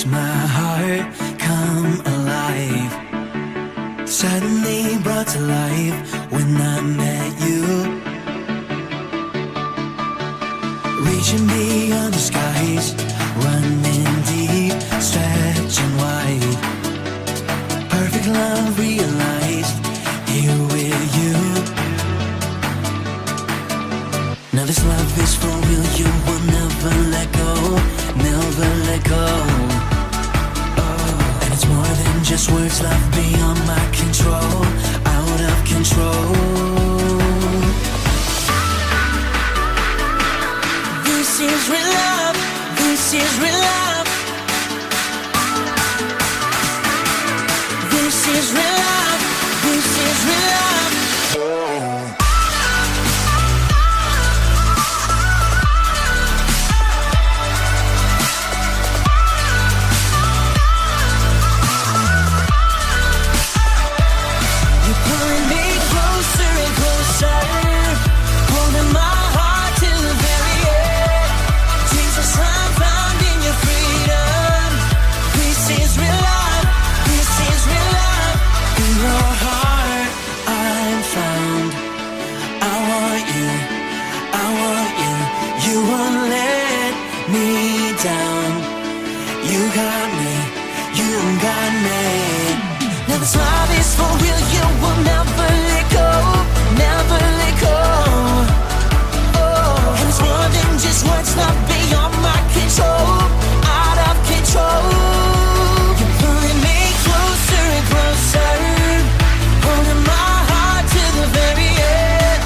my heart come alive. Suddenly brought to life when I met you. Reaching beyond the skies, running deep, stretching wide. Perfect love realized here with you. Now this love is for real, you will never let go, never let go. Oh, and it's more than just words, love beyond my control, out of control. This is real love, this is real love. This is real love, this is real love. You're pulling me closer and closer, holding my heart to the very end. Jesus, I'm found in your freedom. This is real love, this is real love. In your heart I'm found. I want you, I want you. You won't let me down. You got me, you got me. Now this love is for real, you will never let go, never let go. Oh, and it's more than just words, love beyond my control, out of control. You're pulling me closer and closer, holding my heart to the very end.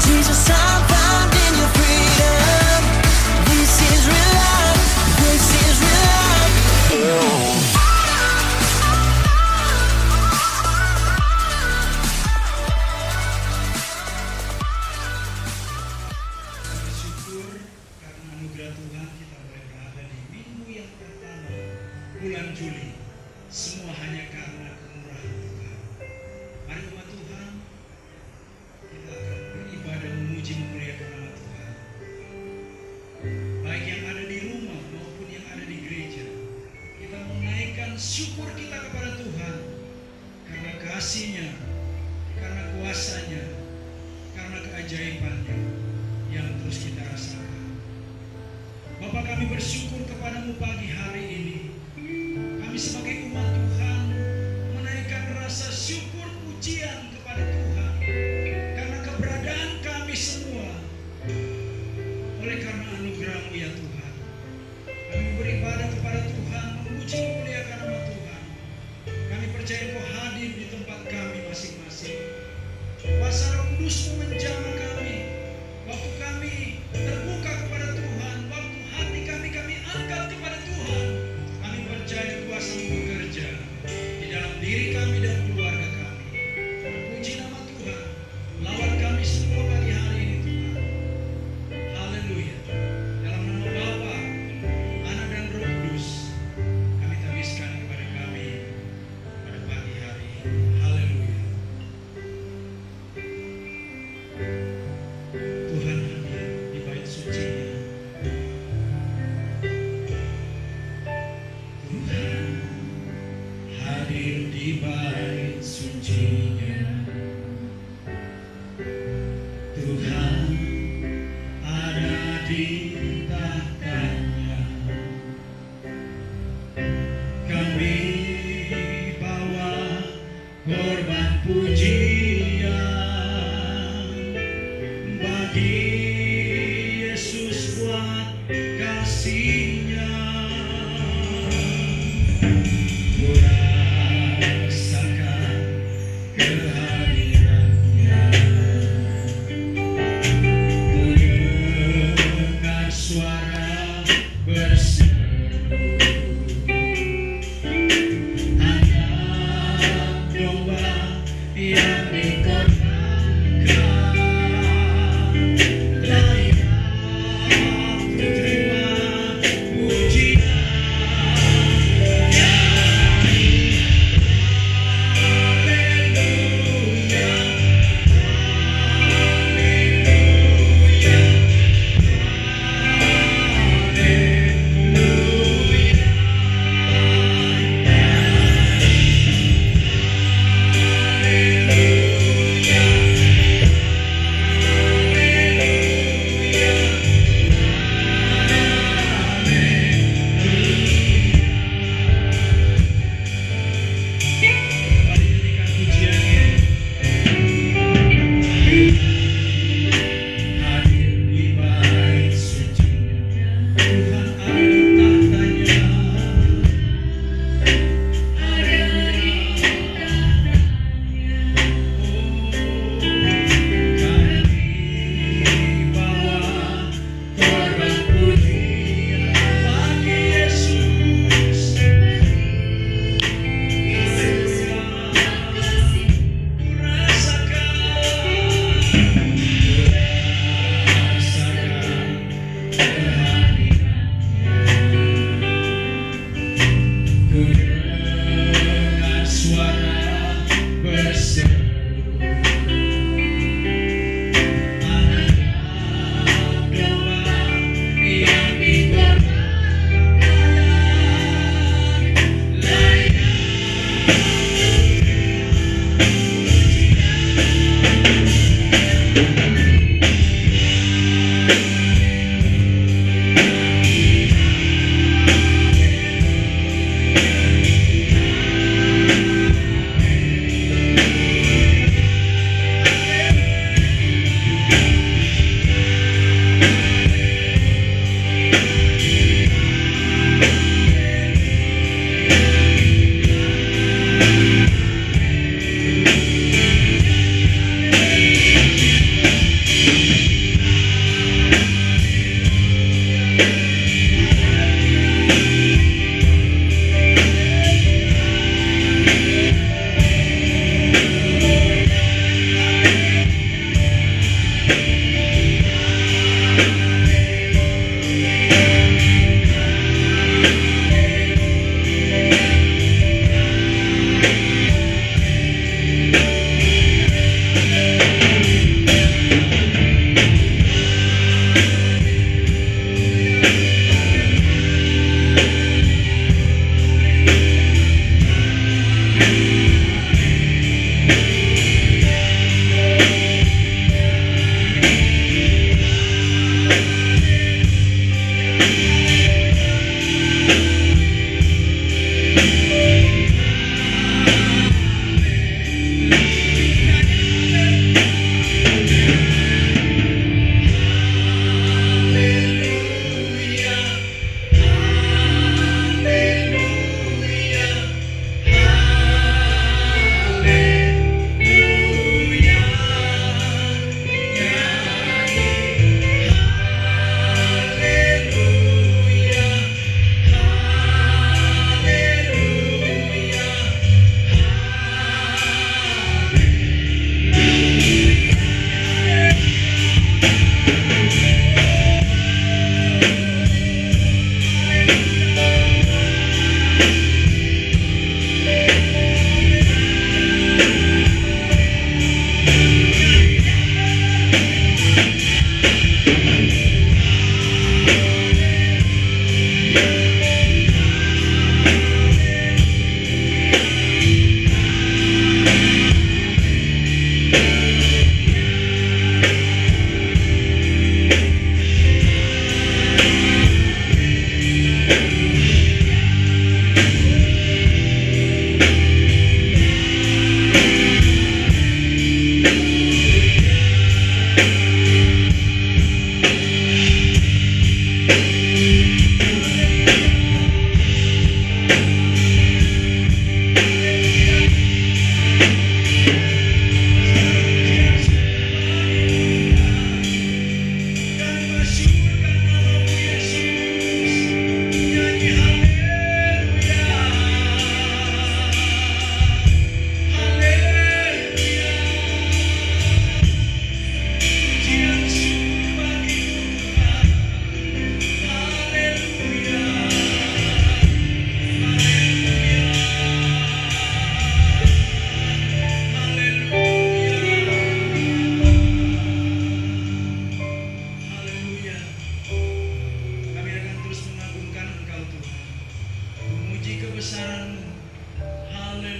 Jesus, I'm found in your freedom. This is real love, this is real love. Oh. Bersyukur karena anugerah Tuhan kita boleh berada di minggu yang pertama bulan Juli. Semua hanya karena kemurahan Tuhan. Mari umat Tuhan, kita akan beribadah memuji memuliakan nama Tuhan. Baik yang ada di rumah maupun yang ada di gereja, kita menaikkan syukur kita kepada Tuhan karena kasih-Nya, karena kuasa-Nya, karena keajaiban-Nya yang terus kita rasakan. Bapa, kami bersyukur kepadamu pagi hari ini. Kami sebagai umat Tuhan menaikkan rasa syukur pujian kepada Tuhan karena keberadaan kami semua oleh karena anugerah-Mu ya Tuhan. Kami beribadah kepada Tuhan, memuji memuliakan nama Tuhan. Kami percaya Engkau hadir di tempat kami masing-masing. Kuasa Roh Kudus-Mu menjamah kami. Waktu kami terbuka kepada Tuhan, waktu hati kami angkat kepada Tuhan,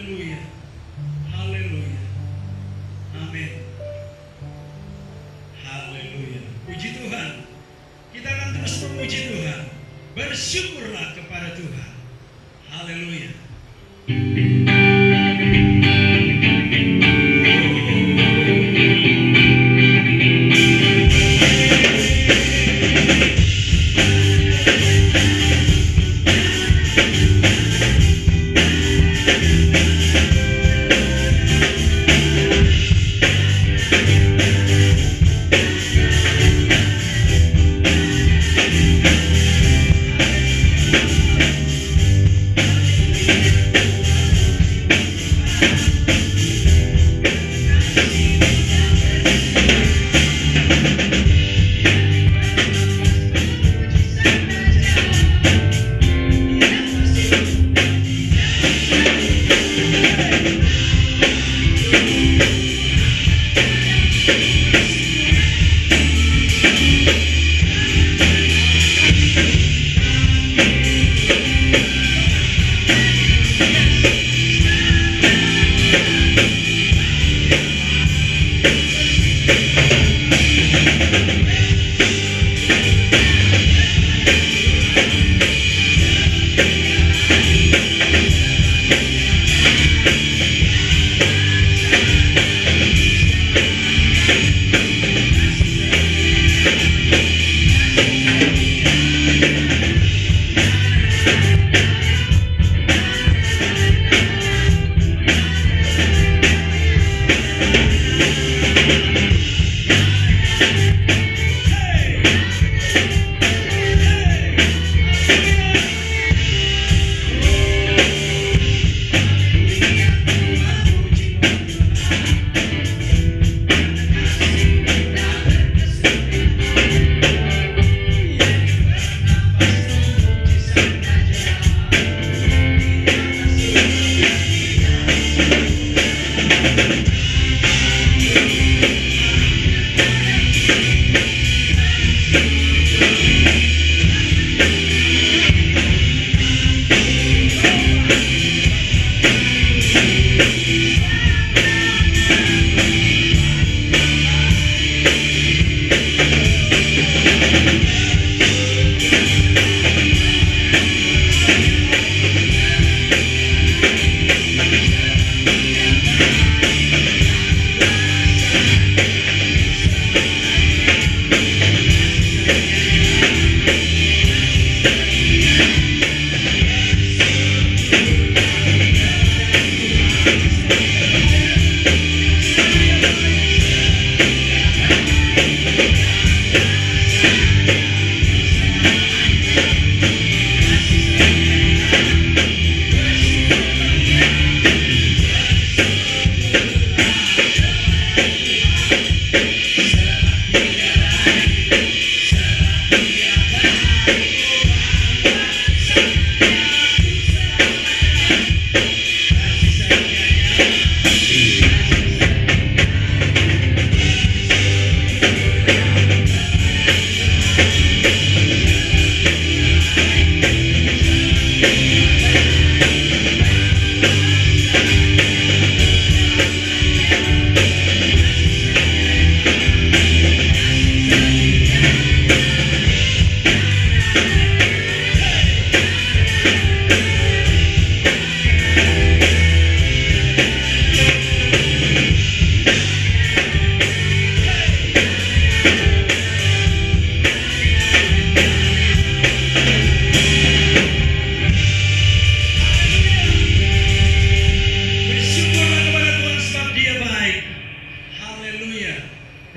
Haleluya. Haleluya. Amin. Haleluya. Puji Tuhan. Kita akan terus memuji Tuhan. Bersyukurlah kepada Tuhan. Haleluya.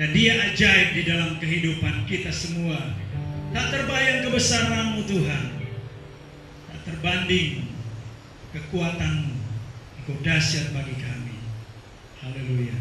Dan Dia ajaib di dalam kehidupan kita semua. Tak terbayang kebesaran-Mu Tuhan, tak terbanding kekuatan-Mu. Engkau dahsyat bagi kami. Haleluya.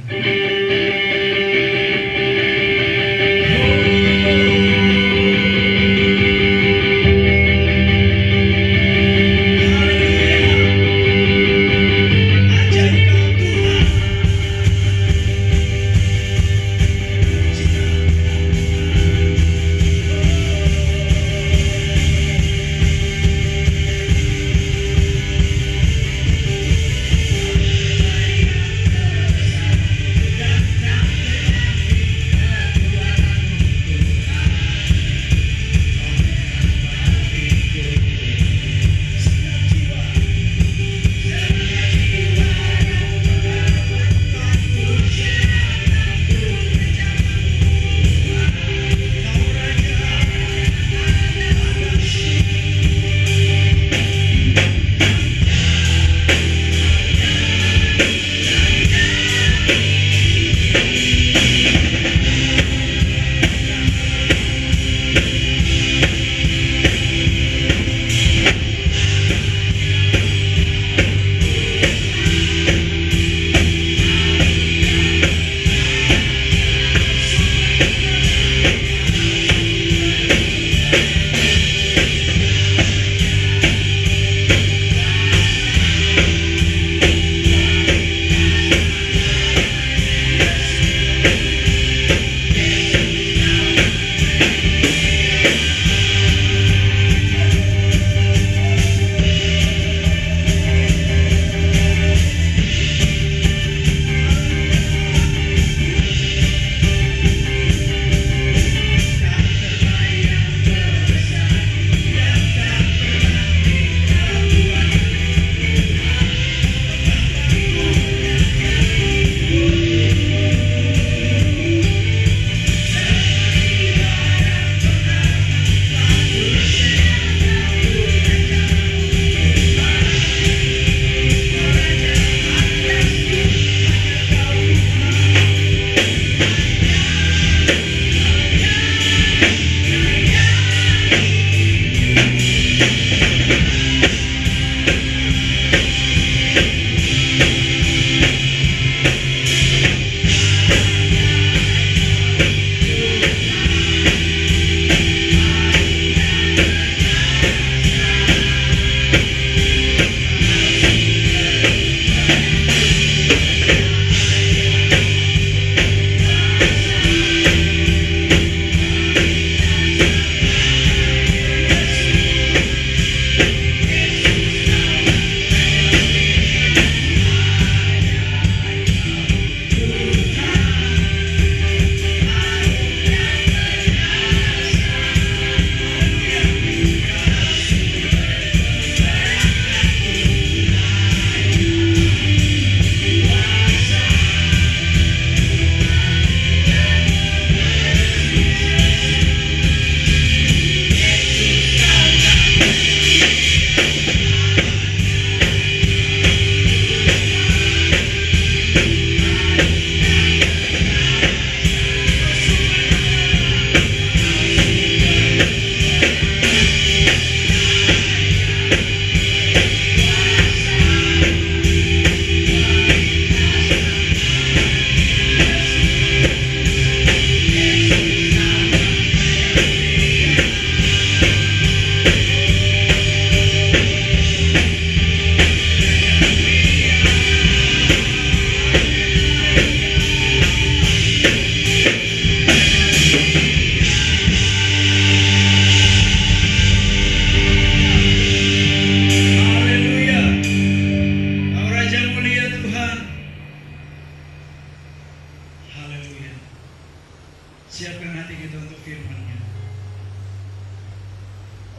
Siapkan hati kita untuk firman-Nya.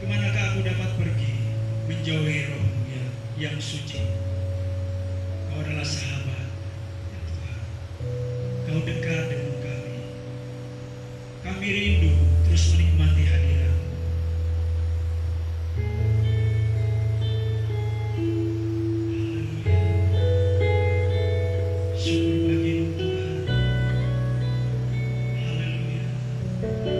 Kemanakah aku dapat pergi menjauhi roh-Mu yang suci? Kau adalah sahabat, ya Tuhan. Kau dekat dengan kami. Kami rindu terus menikmati hadirat-Mu. Haleluya. Syukur bagi-Mu Tuhan. Haleluya. Haleluya.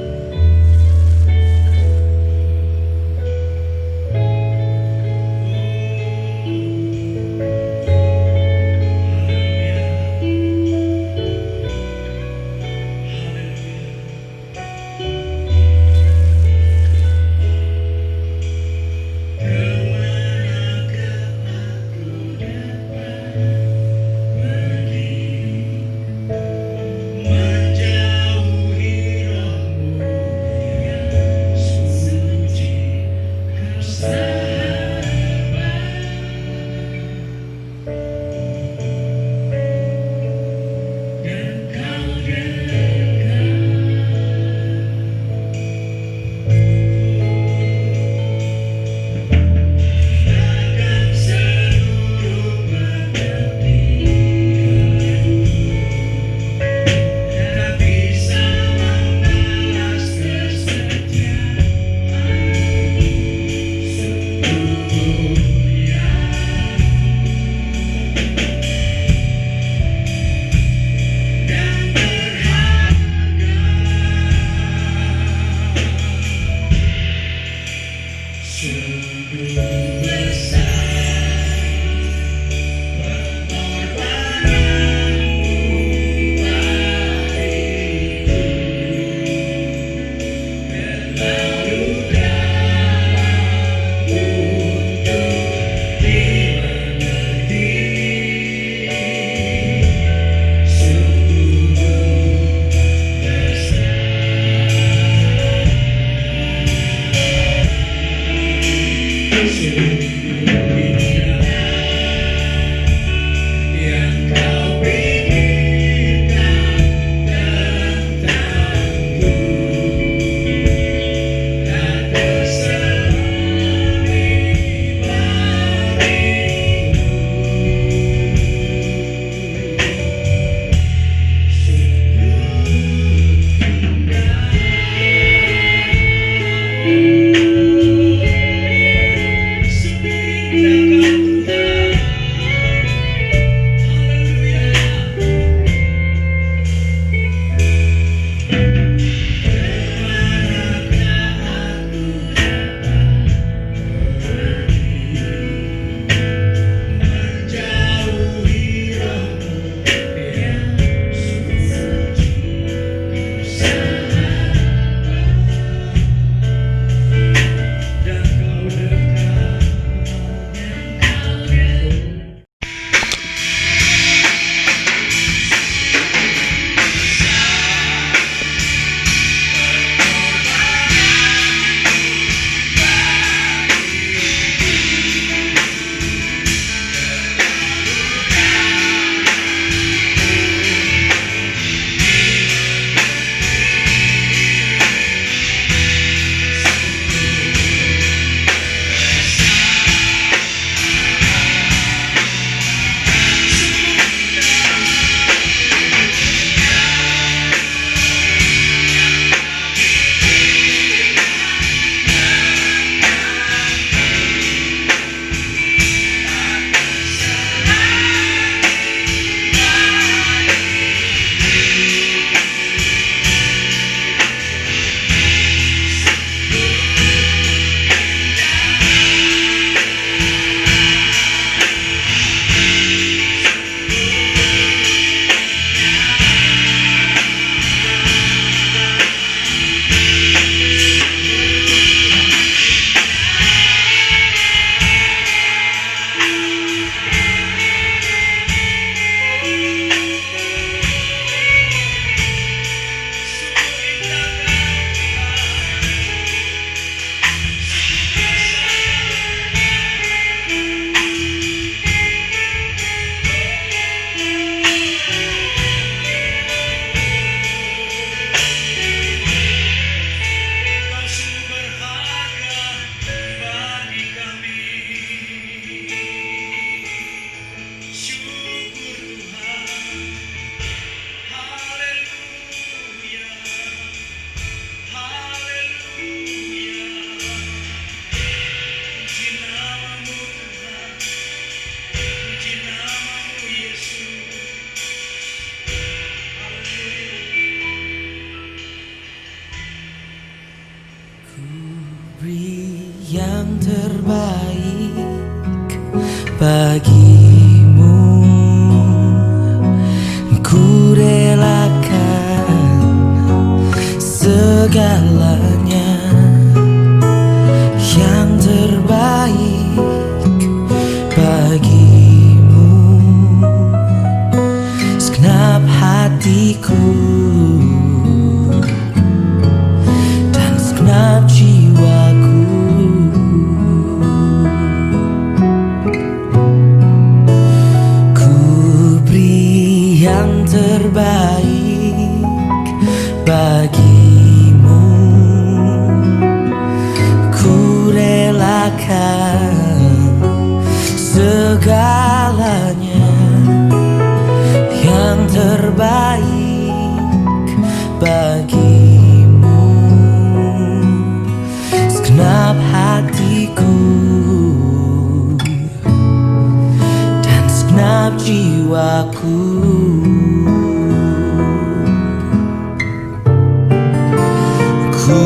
terbaik bagimu. Ku relakan segalanya, yang terbaik bagimu. Segenap hatiku dan segenap jiwaku, ku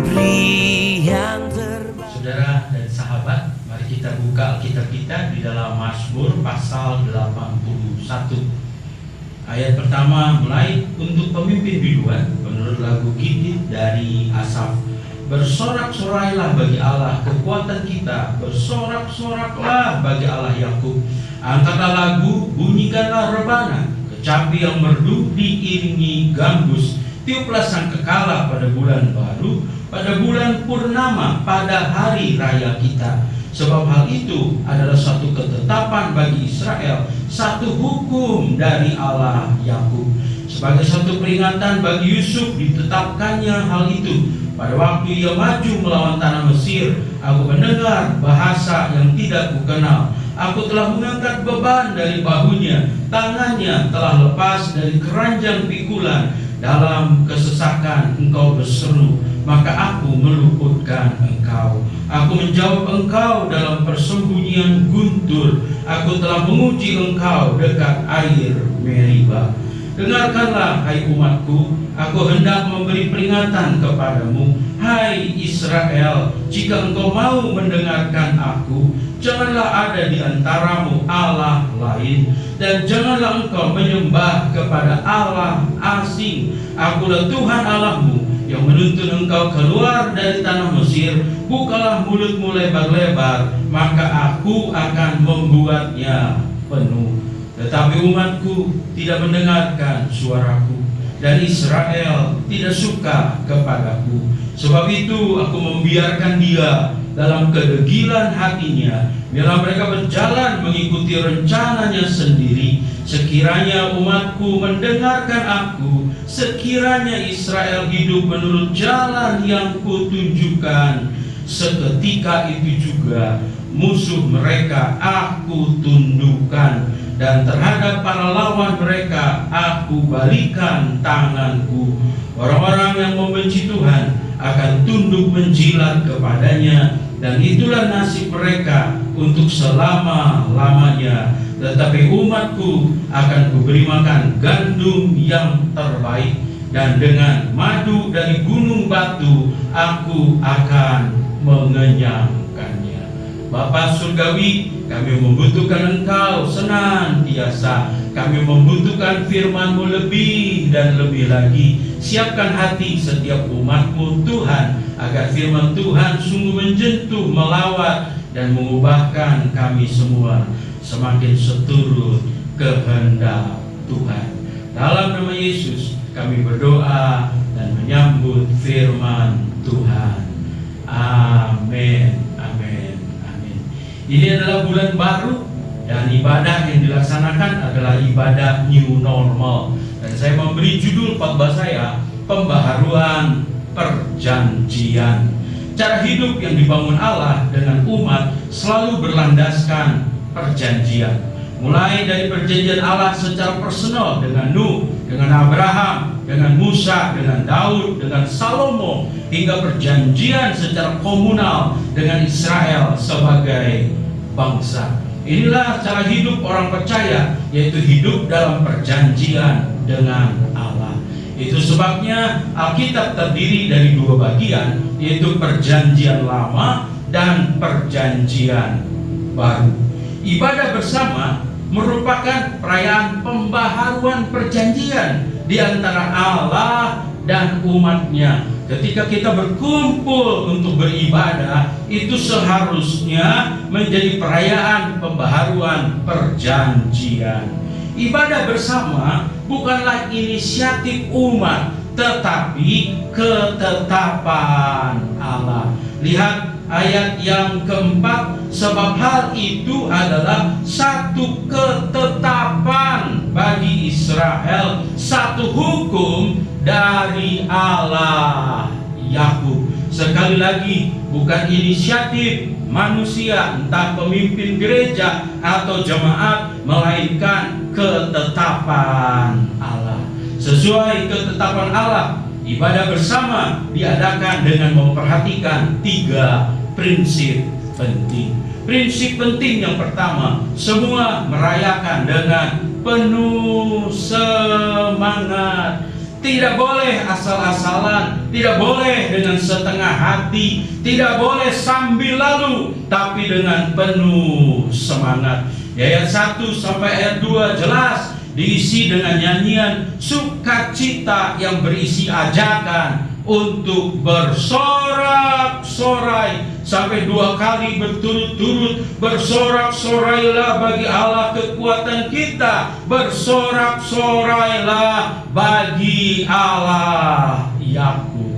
beri yang terbaik. Saudara dan sahabat, mari kita buka Alkitab kita di dalam Mazmur pasal 81. Ayat pertama mulai, untuk pemimpin biduan menurut lagu Gittith dari Asaf. Bersorak-sorailah bagi Allah kekuatan kita, bersorak-soraklah bagi Allah Yakub. Angkatlah lagu, bunyikanlah rebana, kecapi yang merdu diiringi gambus. Tiuplah sangkakala pada bulan baru, pada bulan purnama, pada hari raya kita. Sebab hal itu adalah satu ketetapan bagi Israel, satu hukum dari Allah Yakub. Sebagai satu peringatan bagi Yusuf ditetapkannya hal itu. Pada waktu ia maju melawan tanah Mesir, aku mendengar bahasa yang tidak kukenal. Aku telah mengangkat beban dari bahunya, tangannya telah lepas dari keranjang pikulan. Dalam kesesakan engkau berseru, maka aku meluputkan engkau. Aku menjawab engkau dalam persembunyian guntur. Aku telah menguji engkau dekat air Meriba. Dengarkanlah, hai umatku, aku hendak memberi peringatan kepadamu. Hai Israel, jika engkau mau mendengarkan aku, janganlah ada di antaramu Allah lain, dan janganlah engkau menyembah kepada Allah asing. Akulah Tuhan Allahmu yang menuntun engkau keluar dari tanah Mesir. Bukalah mulutmu lebar-lebar, maka aku akan membuatnya penuh. Tetapi umatku tidak mendengarkan suaraku, dan Israel tidak suka kepadaku. Sebab itu aku membiarkan dia dalam kedegilan hatinya. Biarlah mereka berjalan mengikuti rencananya sendiri. Sekiranya umatku mendengarkan aku, sekiranya Israel hidup menurut jalan yang kutunjukkan, seketika itu juga musuh mereka aku tundukkan, dan terhadap para lawan mereka aku balikan tanganku. Orang-orang yang membenci Tuhan akan tunduk menjilat kepadanya, dan itulah nasib mereka untuk selama-lamanya. Tetapi umatku akan kuberi makan gandum yang terbaik, dan dengan madu dari gunung batu aku akan mengenyangkannya. Bapa surgawi, kami membutuhkan Engkau senantiasa. Kami membutuhkan firman-Mu lebih dan lebih lagi. Siapkan hati setiap umat-Mu Tuhan, agar firman Tuhan sungguh menjentuh, melawat, dan mengubahkan kami semua semakin seturut kehendak Tuhan. Dalam nama Yesus kami berdoa dan menyambut firman Tuhan. Amin. Amin. Amin. Ini adalah bulan baru, dan ibadah yang dilaksanakan adalah ibadah new normal. Dan saya memberi judul khotbah saya, pembaharuan perjanjian. Cara hidup yang dibangun Allah dengan umat selalu berlandaskan perjanjian. Mulai dari perjanjian Allah secara personal dengan Nuh, dengan Abraham, dengan Musa, dengan Daud, dengan Salomo, hingga perjanjian secara komunal dengan Israel sebagai bangsa. Inilah cara hidup orang percaya, yaitu hidup dalam perjanjian dengan Allah. Itu sebabnya Alkitab terdiri dari dua bagian, yaitu perjanjian lama dan perjanjian baru. Ibadah bersama merupakan perayaan pembaharuan perjanjian di antara Allah dan umatnya. Ketika kita berkumpul untuk beribadah, itu seharusnya menjadi perayaan pembaharuan perjanjian. Ibadah bersama bukanlah inisiatif umat, tetapi ketetapan Allah. Lihat ayat yang keempat, sebab hal itu adalah satu ketetapan bagi Israel, satu hukum dari Allah Yakub. Sekali lagi, bukan inisiatif manusia, entah pemimpin gereja atau jemaat, melainkan ketetapan Allah. Sesuai ketetapan Allah, ibadah bersama diadakan dengan memperhatikan 3 prinsip penting. Prinsip penting yang pertama, semua merayakan dengan penuh semangat. Tidak boleh asal-asalan, tidak boleh dengan setengah hati, tidak boleh sambil lalu, tapi dengan penuh semangat. Ayat 1 sampai ayat 2 jelas diisi dengan nyanyian sukacita yang berisi ajakan untuk bersorak-sorai. Sampai 2 kali berturut-turut, bersorak-sorailah bagi Allah kekuatan kita, bersorak-sorailah bagi Allah Yakub.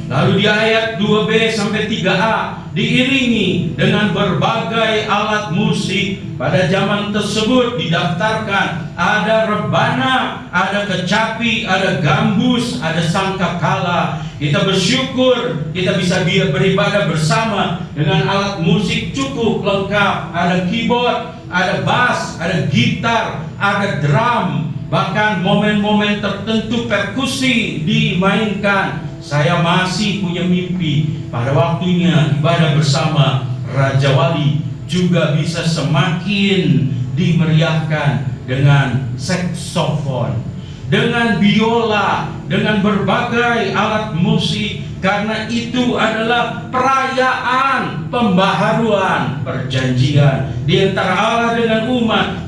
Lalu di ayat 2b sampai 3a diiringi dengan berbagai alat musik. Pada zaman tersebut didaftarkan ada rebana, ada kecapi, ada gambus, ada sangkakala. Kita bersyukur kita bisa beribadah bersama dengan alat musik cukup lengkap. Ada keyboard, ada bass, ada gitar, ada drum, bahkan momen-momen tertentu perkusi dimainkan. Saya masih punya mimpi pada waktunya ibadah bersama Raja Wali juga bisa semakin dimeriahkan dengan saksofon, dengan biola, dengan berbagai alat musik, karena itu adalah perayaan pembaharuan perjanjian di antara Allah dengan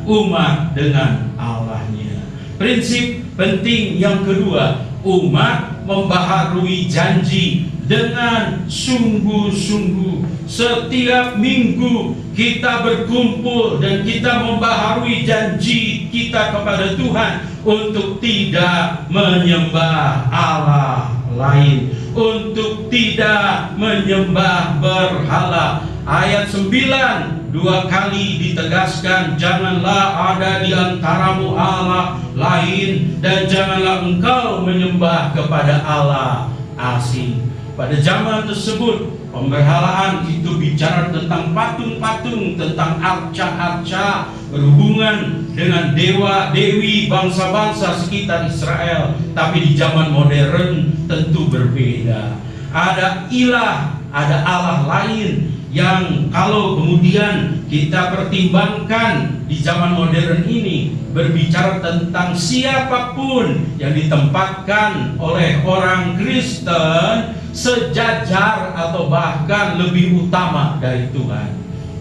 umat dengan Allahnya. Prinsip penting yang kedua, umat membaharui janji dengan sungguh-sungguh. Setiap minggu kita berkumpul dan kita membaharui janji kita kepada Tuhan untuk tidak menyembah Allah lain, untuk tidak menyembah berhala. Ayat 9 2 kali ditegaskan, janganlah ada di antaramu Allah lain dan janganlah engkau menyembah kepada Allah asing. Pada zaman tersebut pemberhalaan itu bicara tentang patung-patung, tentang arca-arca berhubungan dengan dewa-dewi bangsa-bangsa sekitar Israel. Tapi di zaman modern tentu berbeda. Ada ilah, ada Allah lain yang kalau kemudian kita pertimbangkan di zaman modern ini berbicara tentang siapapun yang ditempatkan oleh orang Kristen sejajar atau bahkan lebih utama dari Tuhan.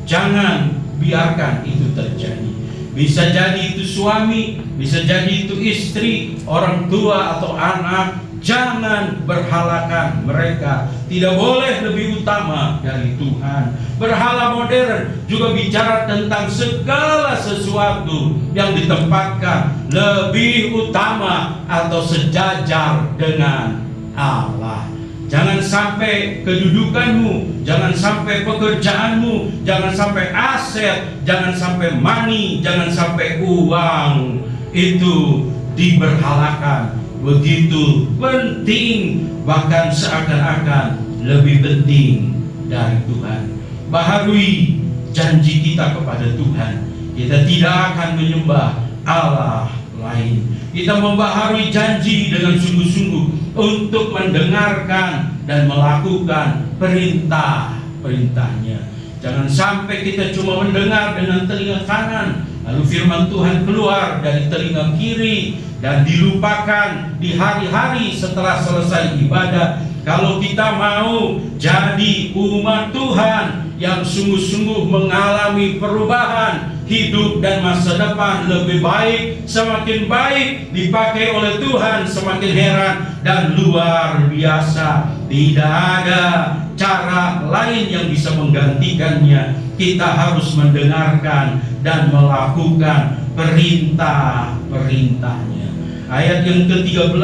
Jangan biarkan itu terjadi. Bisa jadi itu suami, bisa jadi itu istri, orang tua atau anak. Jangan berhalakan mereka. Tidak boleh lebih utama dari Tuhan. Berhala modern juga bicara tentang segala sesuatu yang ditempatkan lebih utama atau sejajar dengan Allah. Jangan sampai kedudukanmu, jangan sampai pekerjaanmu, jangan sampai aset, jangan sampai money, jangan sampai uang itu diberhalakan. Begitu penting, bahkan seakan-akan lebih penting dari Tuhan. Baharui janji kita kepada Tuhan. Kita tidak akan menyembah Allah lain. Kita membaharui janji dengan sungguh-sungguh untuk mendengarkan dan melakukan perintah-perintahnya. Jangan sampai kita cuma mendengar dengan telinga kanan, lalu firman Tuhan keluar dari telinga kiri dan dilupakan di hari-hari setelah selesai ibadah. Kalau kita mau jadi umat Tuhan yang sungguh-sungguh mengalami perubahan hidup dan masa depan lebih baik, semakin baik dipakai oleh Tuhan, semakin heran dan luar biasa. Tidak ada cara lain yang bisa menggantikannya. Kita harus mendengarkan dan melakukan perintah-perintahnya. Ayat yang ke-13,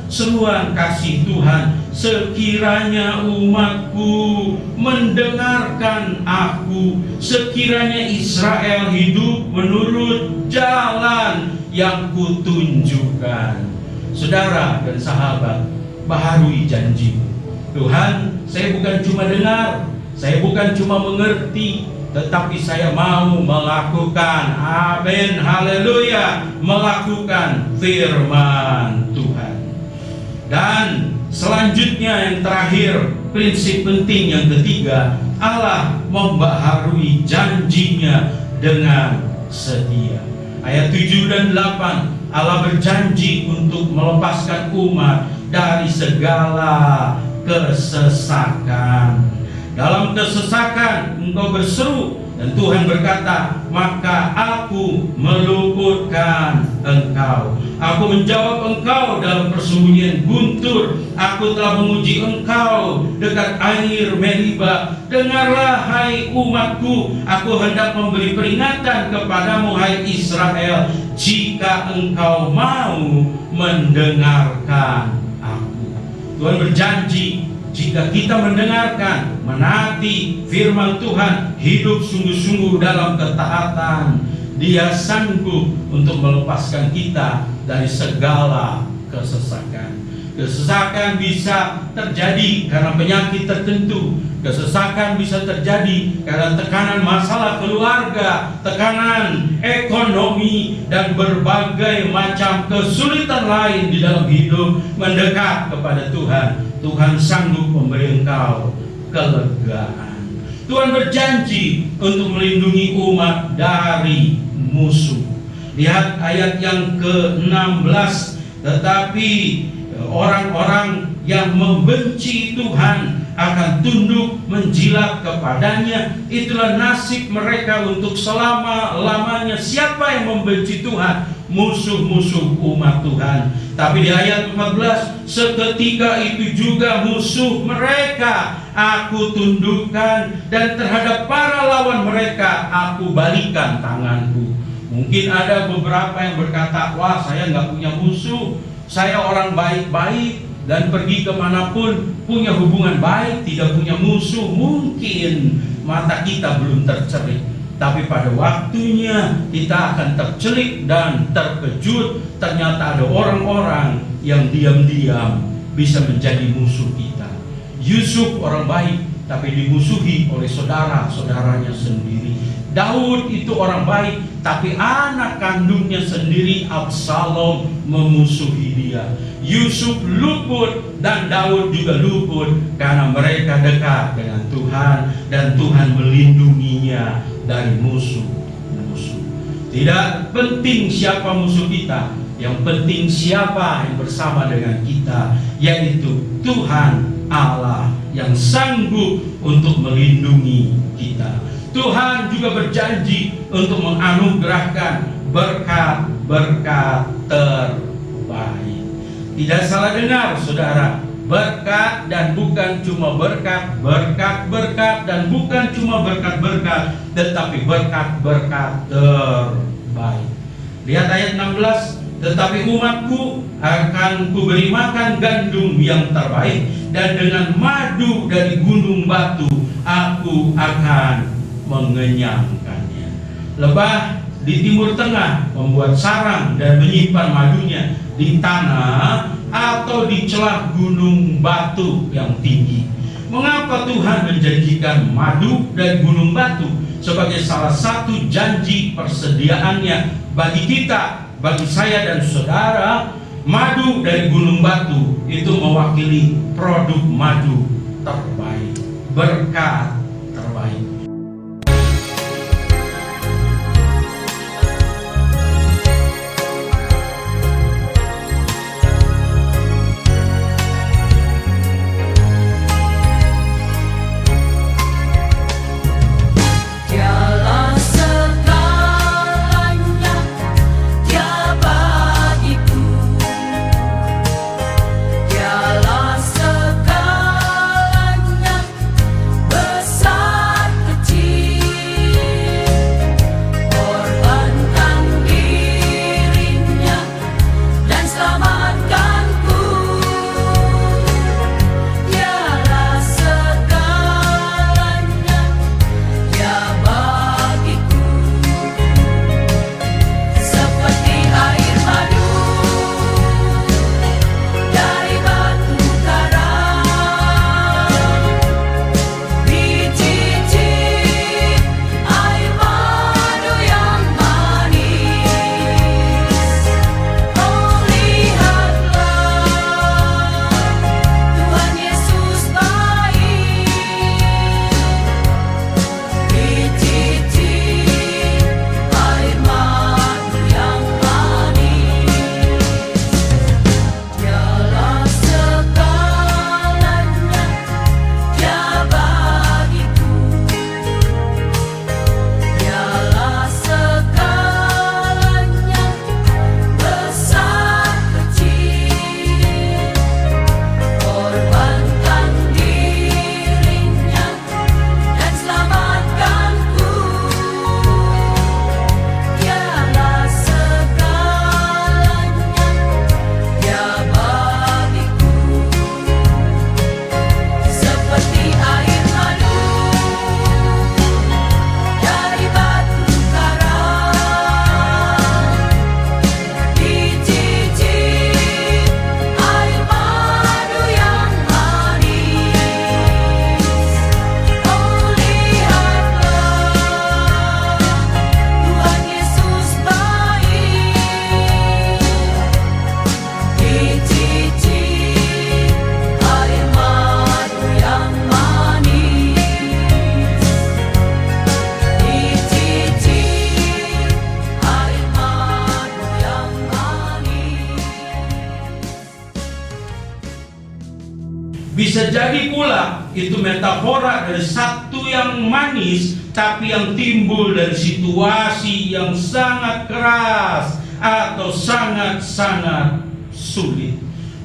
seruan kasih Tuhan, sekiranya umatku mendengarkan aku, sekiranya Israel hidup menurut jalan yang kutunjukkan. Saudara dan sahabat, baharui janji-Mu. Tuhan, saya bukan cuma dengar, saya bukan cuma mengerti, tetapi saya mau melakukan. Amin, haleluya, melakukan firman Tuhan. Dan selanjutnya yang terakhir, prinsip penting yang ketiga, Allah membaharui janjinya dengan setia. Ayat 7 dan 8, Allah berjanji untuk melepaskan umat dari segala kesesakan. Dalam kesesakan engkau berseru, dan Tuhan berkata, maka aku meluputkan engkau. Aku menjawab engkau dalam persembunyian guntur. Aku telah menguji engkau dekat air Meriba. Dengarlah hai umatku, aku hendak memberi peringatan kepadamu hai Israel, jika engkau mau mendengarkan aku. Tuhan berjanji, jika kita mendengarkan, menaati firman Tuhan, hidup sungguh-sungguh dalam ketaatan, Dia sanggup untuk melepaskan kita dari segala kesesakan. Kesesakan bisa terjadi karena penyakit tertentu. Kesesakan bisa terjadi karena tekanan masalah keluarga, tekanan ekonomi, dan berbagai macam kesulitan lain di dalam hidup. Mendekat kepada Tuhan, Tuhan sanggup memberi engkau kelegaan. Tuhan berjanji untuk melindungi umat dari musuh. Lihat ayat yang ke-16. Tetapi orang-orang yang membenci Tuhan akan tunduk menjilat kepadanya. Itulah nasib mereka untuk selama-lamanya. Siapa yang membenci Tuhan? Musuh-musuh umat Tuhan. Tapi di ayat 14, seketika itu juga musuh mereka aku tundukkan, dan terhadap para lawan mereka aku balikan tanganku. Mungkin ada beberapa yang berkata, wah saya nggak punya musuh, saya orang baik-baik dan pergi kemanapun punya hubungan baik, tidak punya musuh. Mungkin mata kita belum tercelik, tapi pada waktunya kita akan tercelik dan terkejut. Ternyata ada orang-orang yang diam-diam bisa menjadi musuh kita. Yusuf orang baik, tapi dimusuhi oleh saudara-saudaranya sendiri. Daud itu orang baik, tapi anak kandungnya sendiri Absalom memusuhi dia. Yusuf luput dan Daud juga luput karena mereka dekat dengan Tuhan, dan Tuhan melindunginya dari musuh-musuh. Tidak penting siapa musuh kita, yang penting siapa yang bersama dengan kita, yaitu Tuhan Allah yang sanggup untuk melindungi kita. Tuhan juga berjanji untuk menganugerahkan berkat-berkat terbaik. Tidak salah dengar saudara, berkat dan bukan cuma berkat, berkat-berkat dan bukan cuma berkat-berkat, tetapi berkat-berkat terbaik. Lihat ayat 16, tetapi umatku akan kuberi makan gandum yang terbaik, dan dengan madu dari gunung batu aku akan mengenyangkannya. Lebah di Timur Tengah membuat sarang dan menyimpan madunya di tanah atau di celah gunung batu yang tinggi. Mengapa Tuhan menjanjikan madu dari gunung batu sebagai salah satu janji persediaannya bagi kita, bagi saya dan saudara? Madu dari gunung batu itu mewakili produk madu terbaik, berkat terbaik. Dialah segalanya, Bisa jadi pula itu metafora dari satu yang manis, tapi yang timbul dari situasi yang sangat keras atau sangat-sangat sulit.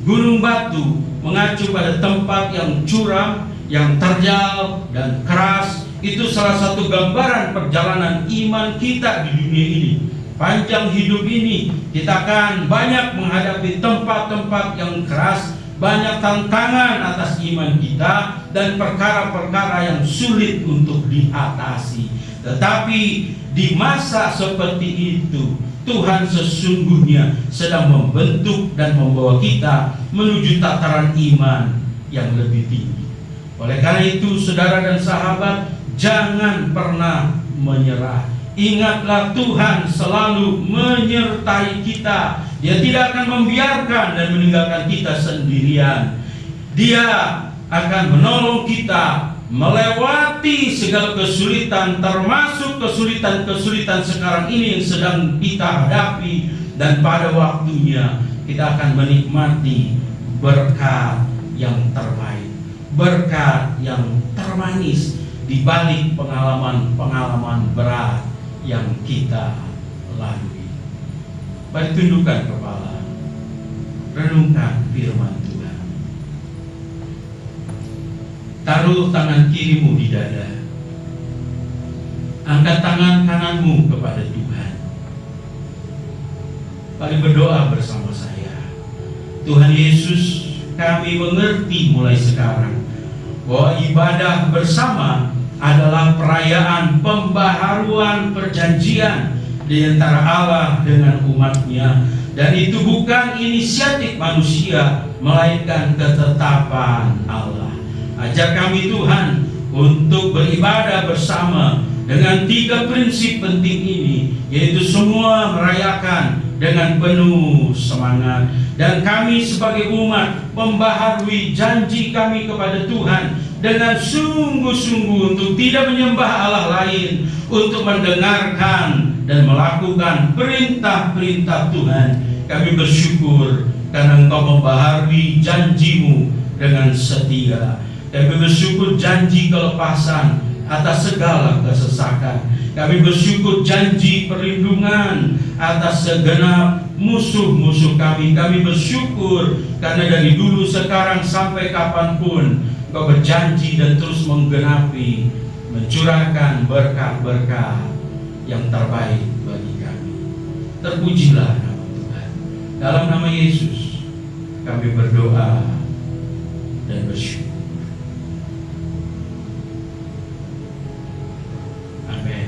Gunung batu mengacu pada tempat yang curam, yang terjal dan keras. Itu salah satu gambaran perjalanan iman kita di dunia ini. Panjang hidup ini kita akan banyak menghadapi tempat-tempat yang keras, banyak tantangan atas iman kita dan perkara-perkara yang sulit untuk diatasi. Tetapi di masa seperti itu, Tuhan sesungguhnya sedang membentuk dan membawa kita menuju tataran iman yang lebih tinggi. Oleh karena itu, saudara dan sahabat, jangan pernah menyerah. Ingatlah, Tuhan selalu menyertai kita. Dia tidak akan membiarkan dan meninggalkan kita sendirian. Dia akan menolong kita melewati segala kesulitan, termasuk kesulitan-kesulitan sekarang ini yang sedang kita hadapi. Dan pada waktunya kita akan menikmati berkat yang terbaik, berkat yang termanis di balik pengalaman-pengalaman berat yang kita lalui. Mari tundukkan kepala, renungkan firman Tuhan. Taruh tangan kirimu di dada, angkat tangan kananmu kepada Tuhan. Mari berdoa bersama saya. Tuhan Yesus, kami mengerti mulai sekarang bahwa ibadah bersama adalah perayaan pembaharuan perjanjian di antara Allah dengan umatnya, dan itu bukan inisiatif manusia melainkan ketetapan Allah. Ajar kami Tuhan untuk beribadah bersama dengan 3 prinsip penting ini, yaitu semua merayakan dengan penuh semangat, dan kami sebagai umat membaharui janji kami kepada Tuhan dengan sungguh-sungguh untuk tidak menyembah Allah lain, untuk mendengarkan dan melakukan perintah-perintah Tuhan. Kami bersyukur karena Engkau membaharui janji-Mu dengan setia. Kami bersyukur janji kelepasan atas segala kesesakan. Kami bersyukur janji perlindungan atas segenap musuh-musuh kami. Kami bersyukur karena dari dulu, sekarang, sampai kapanpun Engkau berjanji dan terus menggenapi, mencurahkan berkat-berkat yang terbaik bagi kami. Terpujilah nama Tuhan. Dalam nama Yesus kami berdoa dan bersyukur. Amin.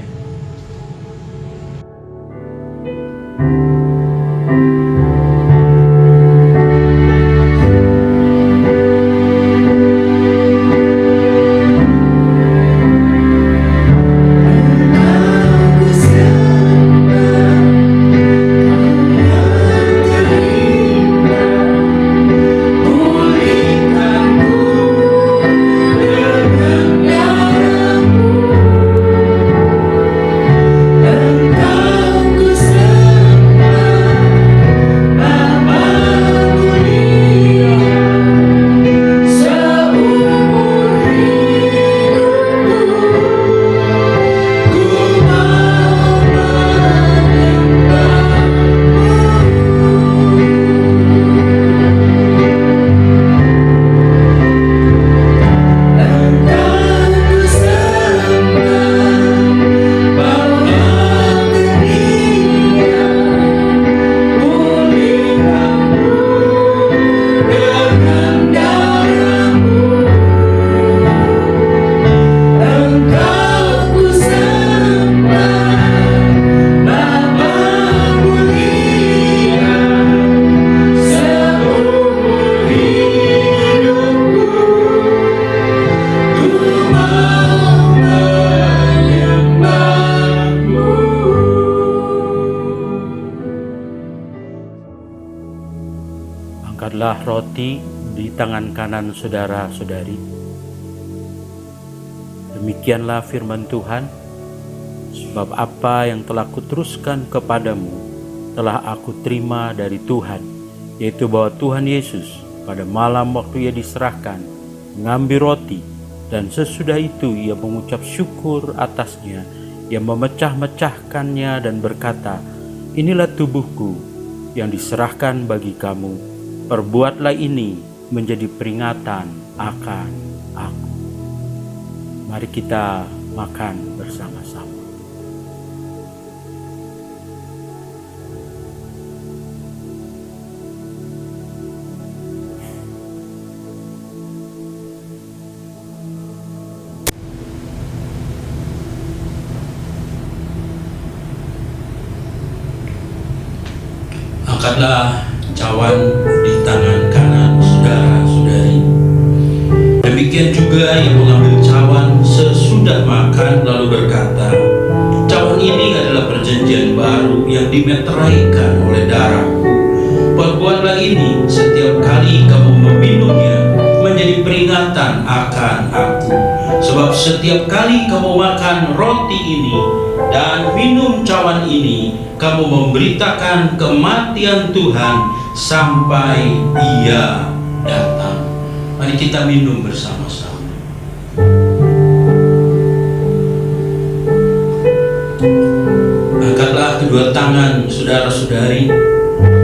Angkatlah roti di tangan kanan saudara-saudari. Demikianlah firman Tuhan, sebab apa yang telah kuteruskan kepadamu telah aku terima dari Tuhan, yaitu bahwa Tuhan Yesus pada malam waktu Ia diserahkan mengambil roti, dan sesudah itu ia mengucap syukur atasnya. Ia memecah-mecahkannya dan berkata, "Inilah tubuhku yang diserahkan bagi kamu. Perbuatlah ini menjadi peringatan akan aku." Mari kita makan bersama-sama. Angkatlah cawan di tangan kanan saudara-saudari. Demikian juga ia mengambil cawan sesudah makan lalu berkata, "Cawan ini adalah perjanjian baru yang dimeteraikan oleh darahku. Perbuatlah ini setiap kali kamu meminumnya menjadi peringatan akan aku. Sebab setiap kali kamu makan roti ini dan minum cawan ini, kamu memberitakan kematian Tuhan sampai Ia datang." Mari kita minum bersama-sama. Angkatlah kedua tangan saudara-saudari.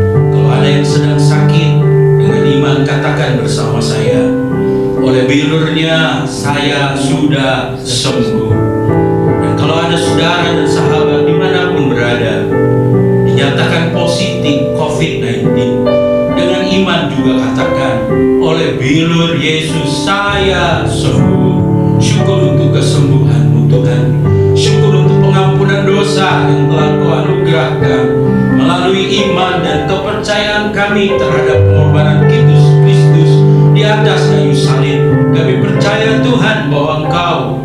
Kalau ada yang sedang sakit, dengan iman katakan bersama saya, "Oleh bilurnya saya sudah sembuh." Dan kalau ada saudara dan sahabat dimanapun berada, dinyatakan positif COVID-19, dengan iman juga katakan, "Oleh bilur Yesus saya sembuh." Syukur untuk kesembuhanmu Tuhan. Syukur untuk pengampunan dosa yang telah Kau anugerahkan melalui iman dan kepercayaan kami terhadap pengorbanan Kristus di atas kayu salib. Kami percaya Tuhan bahwa Engkau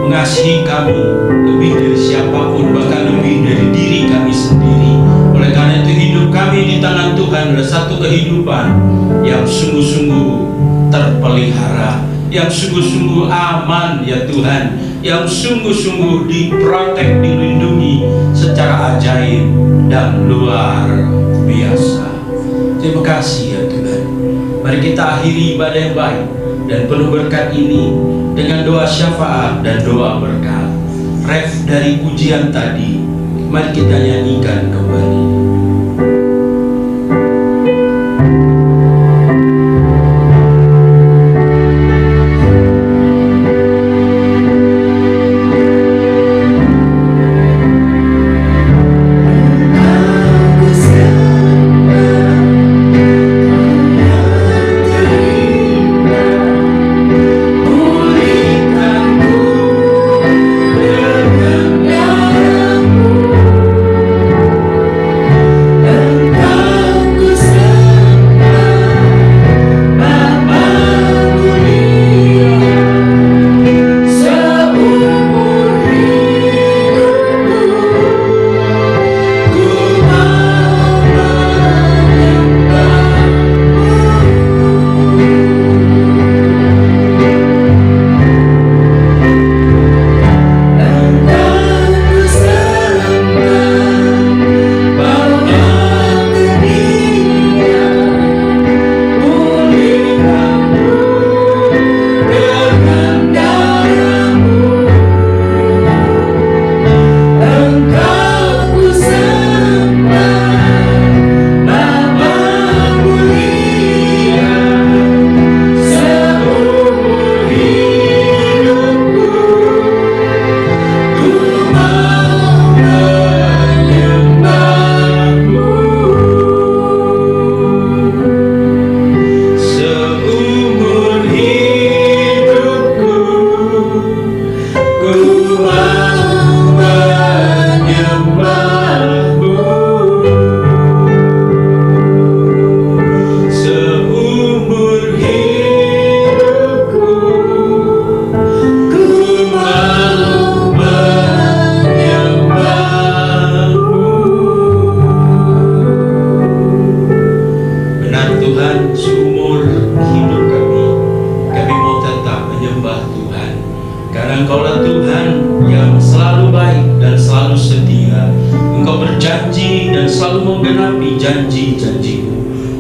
mengasihi kami lebih dari siapapun, bahkan lebih dari diri kami sendiri. Oleh karena itu hidup kami di tangan Tuhan adalah satu kehidupan yang sungguh-sungguh terpelihara, yang sungguh-sungguh aman ya Tuhan, yang sungguh-sungguh diprotek, dilindungi secara ajaib dan luar biasa. Terima kasih ya Tuhan. Mari kita akhiri ibadah yang baik dan penuh berkat ini dengan doa syafaat dan doa berkat. Ref dari pujian tadi, mari kita nyanyikan kembali.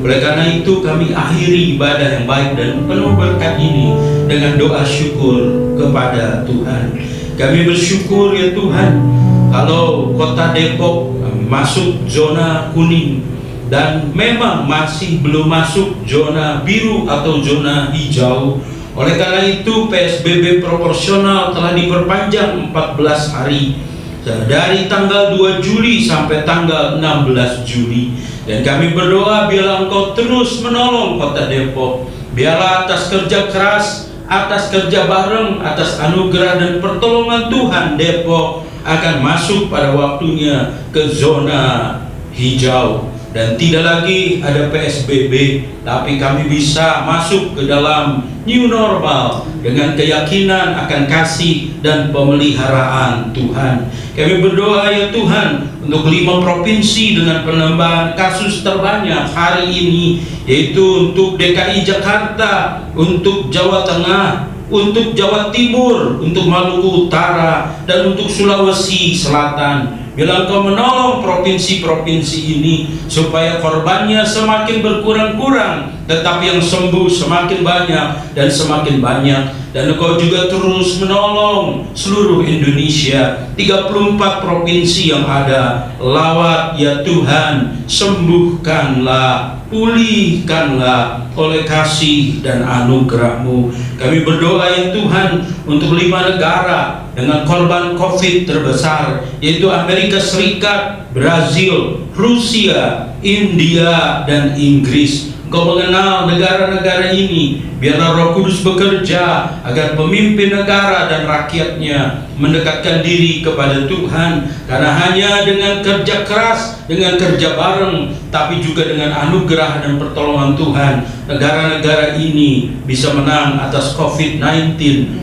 Oleh karena itu kami akhiri ibadah yang baik dan penuh berkat ini dengan doa syukur kepada Tuhan. Kami bersyukur ya Tuhan, kalau kota Depok masuk zona kuning dan memang masih belum masuk zona biru atau zona hijau. Oleh karena itu PSBB proporsional telah diperpanjang 14 hari dari tanggal 2 Juli sampai tanggal 16 Juli. Dan kami berdoa biarlah Engkau terus menolong kota Depok. Biarlah atas kerja keras, atas kerja bareng, atas anugerah dan pertolongan Tuhan, Depok akan masuk pada waktunya ke zona hijau. Dan tidak lagi ada PSBB, tapi kami bisa masuk ke dalam new normal dengan keyakinan akan kasih dan pemeliharaan Tuhan. Kami berdoa ya Tuhan untuk 5 provinsi dengan penambahan kasus terbanyak hari ini, yaitu untuk DKI Jakarta, untuk Jawa Tengah, untuk Jawa Timur, untuk Maluku Utara, dan untuk Sulawesi Selatan. Bila Engkau menolong provinsi-provinsi ini supaya korbannya semakin berkurang-kurang, tetapi yang sembuh semakin banyak dan semakin banyak. Dan Engkau juga terus menolong seluruh Indonesia, 34 provinsi yang ada. Lawat ya Tuhan, sembuhkanlah, pulihkanlah oleh kasih dan anugerah-Mu. Kami berdoa ya Tuhan untuk 5 negara dengan korban COVID terbesar, yaitu Amerika Serikat, Brazil, Rusia, India, dan Inggris. Engkau mengenal negara-negara ini. Biarlah Roh Kudus bekerja agar pemimpin negara dan rakyatnya mendekatkan diri kepada Tuhan. Karena hanya dengan kerja keras, dengan kerja bareng, tapi juga dengan anugerah dan pertolongan Tuhan, negara-negara ini bisa menang atas COVID-19.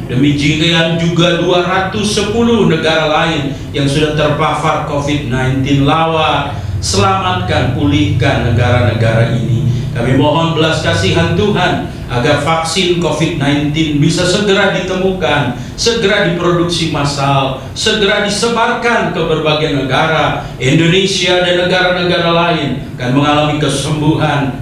Demikian juga 210 negara lain yang sudah terpapar COVID-19. Lawat, selamatkan, pulihkan negara-negara ini. Kami mohon belas kasihan Tuhan agar vaksin COVID-19 bisa segera ditemukan, segera diproduksi massal, segera disebarkan ke berbagai negara. Indonesia dan negara-negara lain akan mengalami kesembuhan,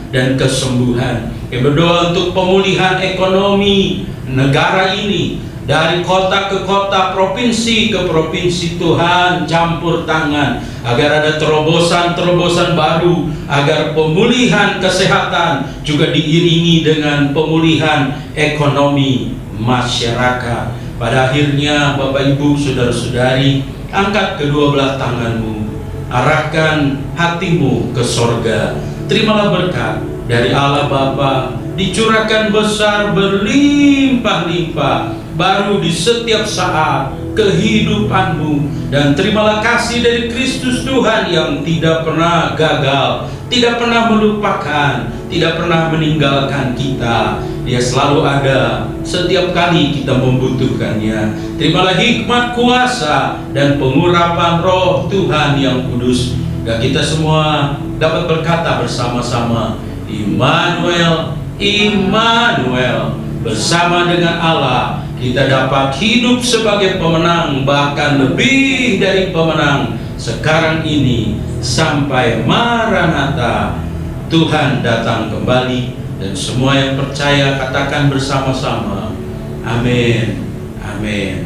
dan kesembuhan. Kami berdoa untuk pemulihan ekonomi negara ini, dari kota ke kota, provinsi ke provinsi. Tuhan campur tangan agar ada terobosan-terobosan baru, agar pemulihan kesehatan juga diiringi dengan pemulihan ekonomi masyarakat. Pada akhirnya Bapak Ibu Saudara-saudari, angkat kedua belah tanganmu, arahkan hatimu ke sorga. Terimalah berkat dari Allah Bapa, dicurahkan besar berlimpah-limpah baru di setiap saat kehidupanmu. Dan terimalah kasih dari Kristus Tuhan yang tidak pernah gagal, tidak pernah melupakan, tidak pernah meninggalkan kita. Dia selalu ada setiap kali kita membutuhkannya. Terimalah hikmat, kuasa, dan pengurapan Roh Tuhan yang kudus, dan kita semua dapat berkata bersama-sama, Immanuel, Immanuel. Bersama dengan Allah kita dapat hidup sebagai pemenang, bahkan lebih dari pemenang sekarang ini sampai Maranatha, Tuhan datang kembali. Dan semua yang percaya katakan bersama-sama, amin, amin.